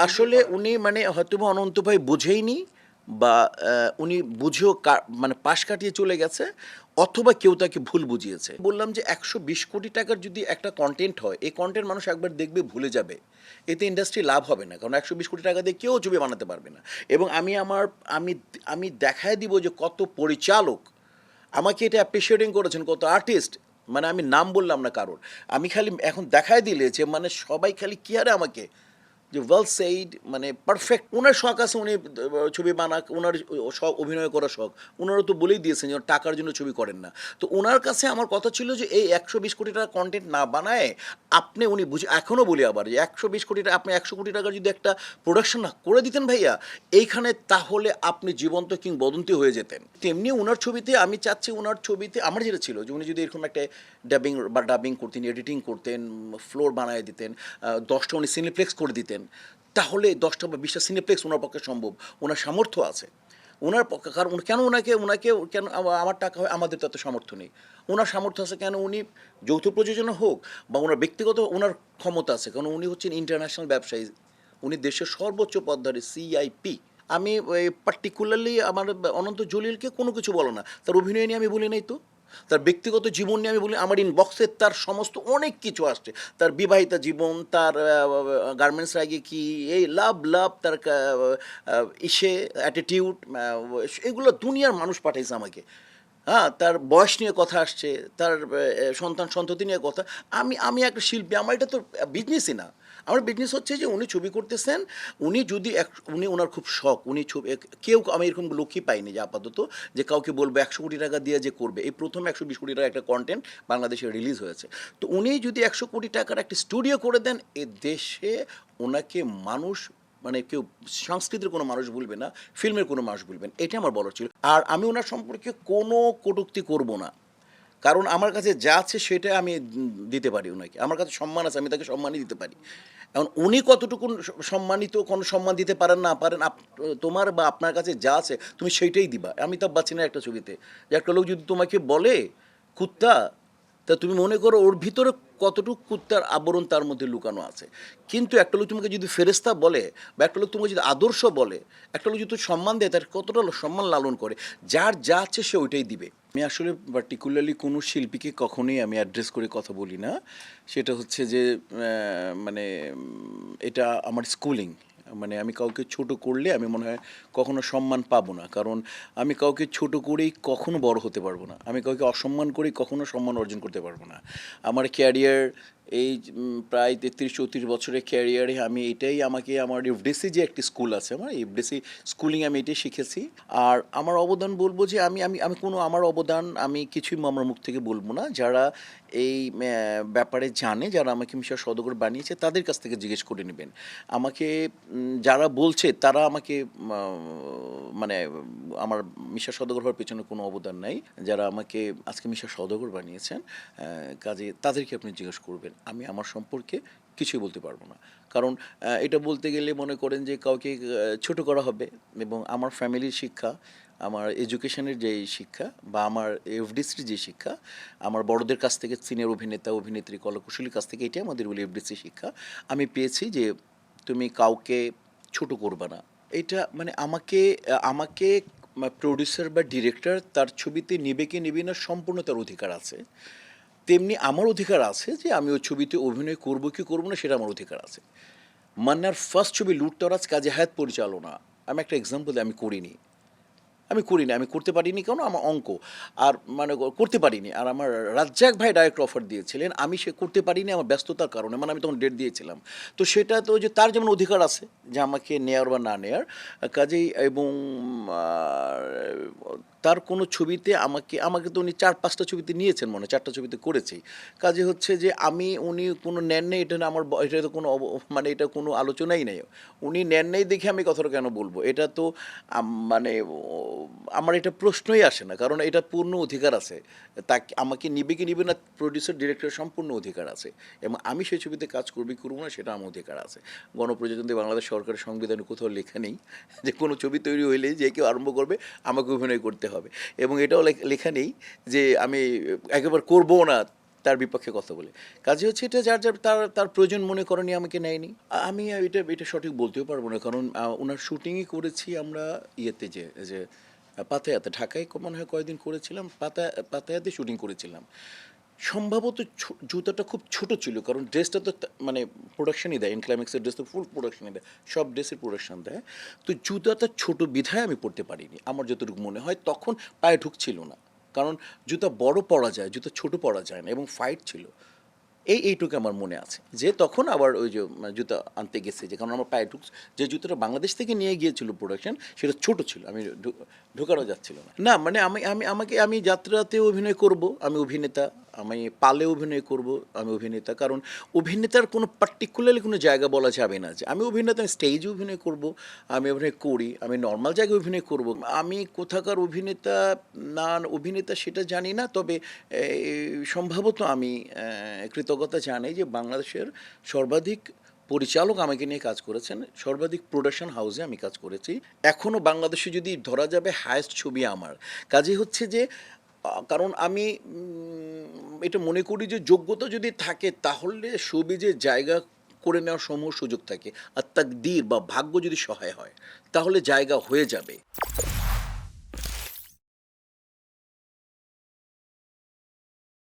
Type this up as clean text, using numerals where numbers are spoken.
আসলে উনি মানে হয়তোবা অনন্ত ভাই বুঝেইনি বা উনি বুঝেও মানে পাশ কাটিয়ে চলে গেছে অথবা কেউ তাকে ভুল বুঝিয়েছে। বললাম যে ১২০ কোটি টাকার যদি একটা কনটেন্ট হয়, এই কনটেন্ট মানুষ একবার দেখবে ভুলে যাবে। এতে ইন্ডাস্ট্রি লাভ হবে না। কারণ ১২০ কোটি টাকা দিয়ে কেউ ছবি বানাতে পারবে না। এবং আমি আমি দেখায় দিব যে কত পরিচালক আমাকে এটা অ্যাপ্রিসিয়েটিং করেছেন, কত আর্টিস্ট, মানে আমি নাম বললাম না কারোর। আমি খালি এখন দেখায় দিলে যে মানে সবাই খালি কি আরে আমাকে যে ওয়েল সেইড, মানে পারফেক্ট। ওনার শখ আছে, উনি ছবি বানাক, ওনার শখ অভিনয় করার শখ। ওনারা তো বলেই দিয়েছেন যে টাকার জন্য ছবি করেন না। তো ওনার কাছে আমার কথা ছিল যে এই ১২০ কোটি টাকা কন্টেন্ট না বানায় আপনি, উনি বুঝে এখনও বলি আবার যে ১২০ কোটি টাকা, আপনি ১০০ কোটি টাকার যদি একটা প্রোডাকশন না করে দিতেন ভাইয়া এইখানে, তাহলে আপনি জীবন্ত কিংবদন্তি হয়ে যেতেন। তেমনি ওনার ছবিতে আমি চাচ্ছি, ওনার ছবিতে আমার যেটা ছিল যে উনি যদি এরকম একটা ডাবিং করতেন, এডিটিং করতেন, ফ্লোর বানিয়ে দিতেন, ১০টা উনি সিনেপ্লেক্স করে দিতেন, তাহলে ১০টা বা ২০টা সিনেপ্লেক্স ওনার পক্ষে সম্ভব। ওনার সামর্থ্য আছে ওনার পক্ষে। কারণ কেন ওনাকে ওনাকে কেন আমার টাকা হয়, আমাদের তো এত সামর্থ্য নেই। ওনার সামর্থ্য আছে কেন, উনি যৌথ প্রযোজনা হোক বা ওনার ব্যক্তিগত ওনার ক্ষমতা আছে, কারণ উনি হচ্ছেন ইন্টারন্যাশনাল ব্যবসায়ী। উনি দেশের সর্বোচ্চ পদধারী সিআইপি। আমি পার্টিকুলারলি আমার অনন্ত জলিলকে কোনো কিছু বলো না, তার অভিনয় নিয়ে আমি বলি নাই তো, তার ব্যক্তিগত জীবন নিয়ে আমি বলি। আমার ইনবক্সে তার সমস্ত অনেক কিছু আসছে, তার বিবাহিতা জীবন, তার গার্মেন্টস আগে কি, এই লাভ লাভ, তার ইসে অ্যাটিটিউড, এগুলো দুনিয়ার মানুষ পাঠাইছে আমাকে। হ্যাঁ, তার বয়স নিয়ে কথা আসছে, তার সন্তান সন্ততি নিয়ে কথা। আমি একটা শিল্পী, আমার এটা তো বিজনেসই না। আমার বিজনেস হচ্ছে যে উনি ছবি করতেছেন, উনি যদি উনি ওনার খুব শখ, উনি ছবি কেউ, আমি এরকম লোকই পাইনি যে আপাতত যে কাউকে বলবো ১০০ কোটি টাকা দিয়ে যে করবে। এই প্রথম ১২০ কোটি টাকার একটা কন্টেন্ট বাংলাদেশে রিলিজ হয়েছে। তো উনি যদি ১০০ কোটি টাকার একটা স্টুডিও করে দেন, এ দেশে ওনাকে মানুষ, মানে কেউ, সংস্কৃতির কোনো মানুষ ভুলবে না, ফিল্মের কোনো মানুষ ভুলবেন, এটা আমার বলার ছিল। আর আমি ওনার সম্পর্কে কোনো কটূক্তি করব না, কারণ আমার কাছে যা আছে সেটা আমি দিতে পারি ওনাকে। আমার কাছে সম্মান আছে, আমি তাকে সম্মানই দিতে পারি। এখন উনি কতটুকু সম্মানিত, কোনো সম্মান দিতে পারেন না পারেন, তোমার বা আপনার কাছে যা আছে তুমি সেইটাই দিবা। আমি তো পাচ্ছি না একটা ছবিতে যে একটা লোক যদি তোমাকে বলে কুত্তা, তা তুমি মনে করো ওর ভিতরে কতটুকু কুত্তার আবরণ তার মধ্যে লুকানো আছে। কিন্তু একটা লোক তোমাকে যদি ফেরেস্তা বলে, বা একটা লোক তোমাকে যদি আদর্শ বলে, একটা লোক যদি সম্মান দেয়, তার কতটা সম্মান লালন করে, যার যা আছে সে ওইটাই দিবে। আমি আসলে পার্টিকুলারলি কোনো শিল্পীকে কখনোই আমি অ্যাড্রেস করে কথা বলি না। সেটা হচ্ছে যে মানে এটা আমার স্কুলিং। মানে আমি কাউকে ছোট করলে আমি মনে হয় কখনো সম্মান পাবো না, কারণ আমি কাউকে ছোট করেই কখনো বড় হতে পারবো না, আমি কাউকে অসম্মান করেই কখনো সম্মান অর্জন করতে পারবো না। আমার ক্যারিয়ার এই প্রায় ৩৩-৩৪ বছরের ক্যারিয়ারে আমি এটাই, আমাকে আমার এফডিসি যে একটি স্কুল আছে, আমার এফডিসি স্কুলিং, আমি এটাই শিখেছি। আর আমার অবদান বলবো যে আমি আমি আমি কোনো, আমার অবদান আমি কিছুই আমার মুখ থেকে বলবো না। যারা এই ব্যাপারে জানে, যারা আমাকে মিশা সওদাগর বানিয়েছে তাদের কাছ থেকে জিজ্ঞেস করে নেবেন। আমাকে যারা বলছে তারা আমাকে মানে আমার মিশা সওদাগর হওয়ার পেছনে কোনো অবদান নাই। যারা আমাকে আজকে মিশা সওদাগর বানিয়েছেন, কাজে তাদেরকে আপনি জিজ্ঞেস করবেন। আমি আমার সম্পর্কে কিছুই বলতে পারবো না, কারণ এটা বলতে গেলে মনে করেন যে কাউকে ছোট করা হবে। এবং আমার ফ্যামিলির শিক্ষা, আমার এডুকেশনের যে শিক্ষা, বা আমার এফডিসির যে শিক্ষা, আমার বড়দের কাছ থেকে, সিনিয়র অভিনেতা অভিনেত্রী কলাকুশলীর কাছ থেকে, এটাই আমাদের বলি এফডিসি শিক্ষা আমি পেয়েছি, যে তুমি কাউকে ছোট করবে না। এটা মানে আমাকে আমাকে প্রডিউসার বা ডিরেক্টর তার ছবিতে নেবে কি নেবে না সম্পূর্ণ তার অধিকার আছে। তেমনি আমার অধিকার আছে যে আমি ওই ছবিতে অভিনয় করবো কি করবো না, সেটা আমার অধিকার আছে। মান্নার ফার্স্ট ছবি লুটতরাজ, কাজী হায়াত পরিচালনা, আমি একটা এক্সাম্পল দিই, আমি করিনি, আমি করতে পারিনি, কেন আমার অঙ্ক, আর মানে করতে পারিনি। আর আমার রাজ্জাক ভাই ডাইরেক্ট অফার দিয়েছিলেন, আমি সে করতে পারিনি আমার ব্যস্ততার কারণে, মানে আমি তখন ডেট দিয়েছিলাম। তো সেটা তো যে তার যেমন অধিকার আছে যে আমাকে নেয়ার বা না নেয়ার, কাজেই। এবং তার কোনো ছবিতে আমাকে আমাকে তো উনি ৪-৫টা ছবিতে নিয়েছেন, মনে হয় ৪টা ছবিতে করেছি। কাজে হচ্ছে যে উনি কোনো নেন নেই, এটা না আমার এটা তো কোনো মানে এটা কোনো আলোচনাই নেই। উনি নেন নেই দেখে আমি কথাটা কেন বলবো, এটা তো মানে আমার এটা প্রশ্নই আসে না, কারণ এটা পূর্ণ অধিকার আছে। তাকে আমাকে নিবে কি নিবে না, প্রডিউসার ডিরেক্টরের সম্পূর্ণ অধিকার আছে। এবং আমি সেই ছবিতে কাজ করবি করবো না, সেটা আমার অধিকার আছে। গণপ্রজাতন্ত্রী বাংলাদেশ সরকারের সংবিধানে কোথাও লেখা নেই যে কোনো ছবি তৈরি হইলে যে কেউ আরম্ভ করবে আমাকে অভিনয় করতে হবে। এবং এটাও লেখা নেই যে আমি একেবারে করবো না, তার বিপক্ষে কথা বলে। কাজে হচ্ছে এটা যার যার তার তার প্রয়োজন মনে করেনি আমাকে নেয়নি। আমি এটা সঠিক বলতেও পারবো না, কারণ ওনার শুটিংই করেছি আমরা ইয়েতে যে পাতায়াতে, ঢাকায় মনে হয় কয়েকদিন করেছিলাম, পাতায়াতে শুটিং করেছিলাম। সম্ভবত জুতাটা খুব ছোট ছিল, কারণ ড্রেসটা তো মানে প্রোডাকশনই দেয়, ইনক্লাইম্যাক্সের ড্রেস তো ফুল প্রোডাকশনই দেয়, সব ড্রেসের প্রোডাকশন দেয়। তো জুতাটা ছোট বিধায় আমি পরতে পারিনি, আমার যতটুকু মনে হয় তখন পায়ে ঢুকছিল না, কারণ জুতা বড় পরা যায়, জুতা ছোট পরা যায় না, এবং ফাইট ছিল। এইটুকু আমার মনে আছে যে তখন আবার ওই যে জুতা আনতে গেছে, যে কারণ আমার পায়ে যে জুতোটা বাংলাদেশ থেকে নিয়ে গিয়েছিল প্রোডাকশন, সেটা ছোট ছিল, আমি ঢোকানো যাচ্ছিল না। না মানে আমি যাত্রাতে অভিনয় করব, আমি অভিনেতা, আমি পালে অভিনয় করব, আমি অভিনেতা, কারণ অভিনেতার কোনো পার্টিকুলারলি কোনো জায়গা বলা যাবে না যে আমি অভিনেতা, আমি স্টেজে অভিনয় করব, আমি অভিনয় করি, আমি নর্মাল জায়গায় অভিনয় করব। আমি কোথাকার অভিনেতা না অভিনেতা সেটা জানি না, তবে সম্ভবত আমি কৃতজ্ঞতা জানাই যে বাংলাদেশের সর্বাধিক পরিচালক আমাকে নিয়ে কাজ করেছেন, সর্বাধিক প্রোডাকশন হাউসে আমি কাজ করেছি। এখনও বাংলাদেশে যদি ধরা যাবে হায়েস্ট ছবি আমার। কাজে হচ্ছে যে কারণ আমি এটা মনে করি যে যোগ্যতা যদি থাকে তাহলে শোবিজে জায়গা করে নেওয়ার সমূহ সুযোগ থাকে, আর তাকদীর বা ভাগ্য যদি সহায় হয় তাহলে জায়গা হয়ে যাবে।